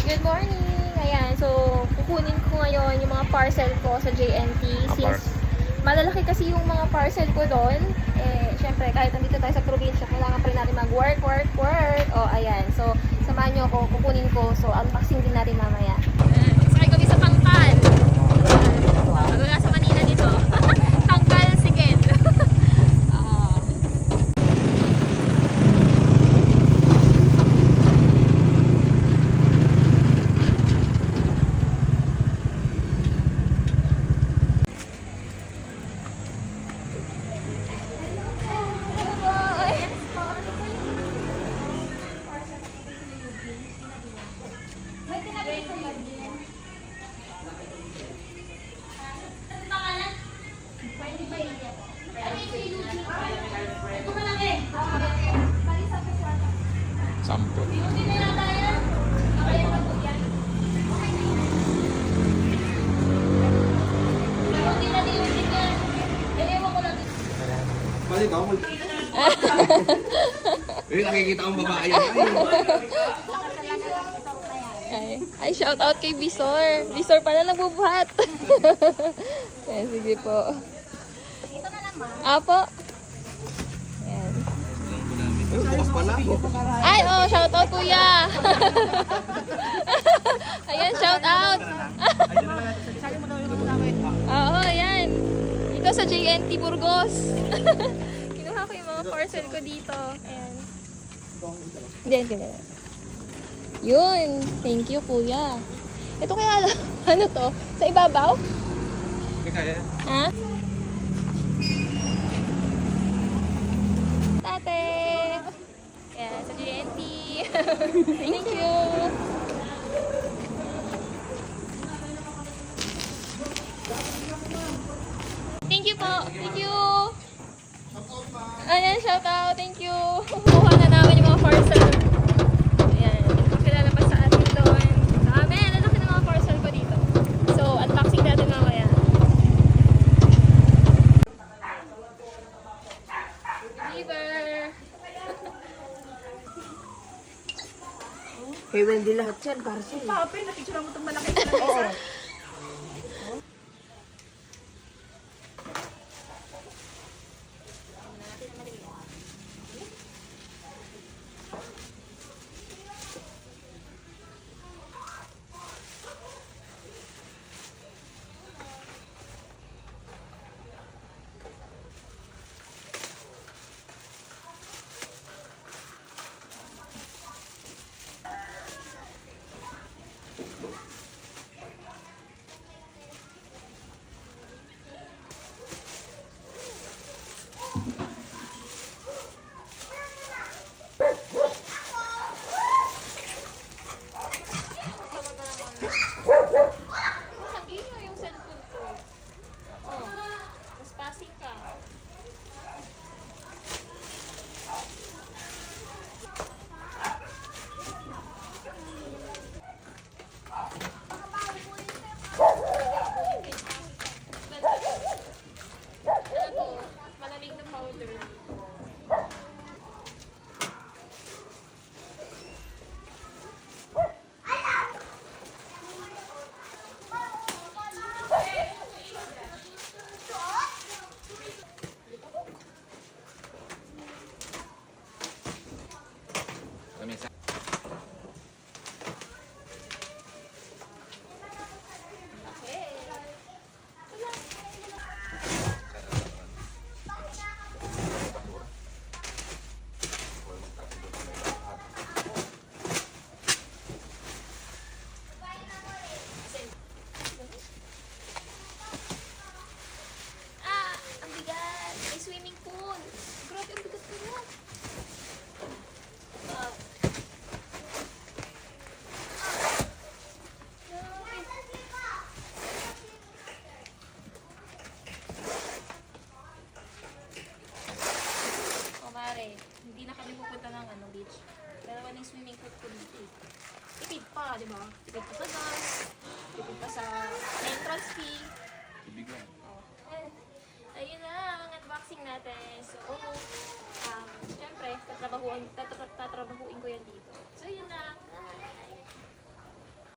Good morning! Ayan, so kukunin ko ngayon yung mga parcel ko sa JNT since malalaki kasi yung mga parcel ko doon. Eh, syempre, kahit nandito tayo sa probinsya, kailangan pa rin natin mag-work. O, ayan. So, samahan nyo ako, kukunin ko. So, unboxing din natin mamaya. Sakay kami sa Pangkal. Wala sa Manila dito. Pangkal, sige. Sampo. Nakikita akong babae. Ay, shout out kay Bisor. Bisor pala nagbubuhat. Ayan, sige po. Apo. Ayan. Bukas pala. Ay, oh, shout out kuya. Ayan, shout out. Oo, ayan. Ito sa JNT Burgos. Kinuha ko yung mga parcel ko dito. Ayan. Diyan, ganyan. Yun. Thank you, kuya. Ito kaya, ano to? Sa ibabaw? Kaya. Ha? Tate! Yan, sa JNT. Thank you! Thank you po! Thank you! Ayan, shout out! Thank you! Kukuha na namin yung mga parcel. Ayan, kilala pa sa atin doon. Dami! Ang laki ng mga parcel ko dito. So, unboxing natin mamaya. Deliver! Kay Wendy lahat yan, parcel. Papel, napicture mo itong malaki na isa. Sabihin mo yung cellphone ko. Oh, mas pasig ka. Ano to? Malamig na powder. Ah, ang bigat. May swimming pool. Grabe, ang bigat ko. Ah. O mare, hindi na kami pupunta ng beach. Pero yung swimming pool ko dito. Tipid pa, di ba? Tipid pa sa gas. Tipid pa sa entrance fee. Oh. Ayun na, ang unboxing natin. So, syempre, tatrabahuin ko yan dito. So, yun na.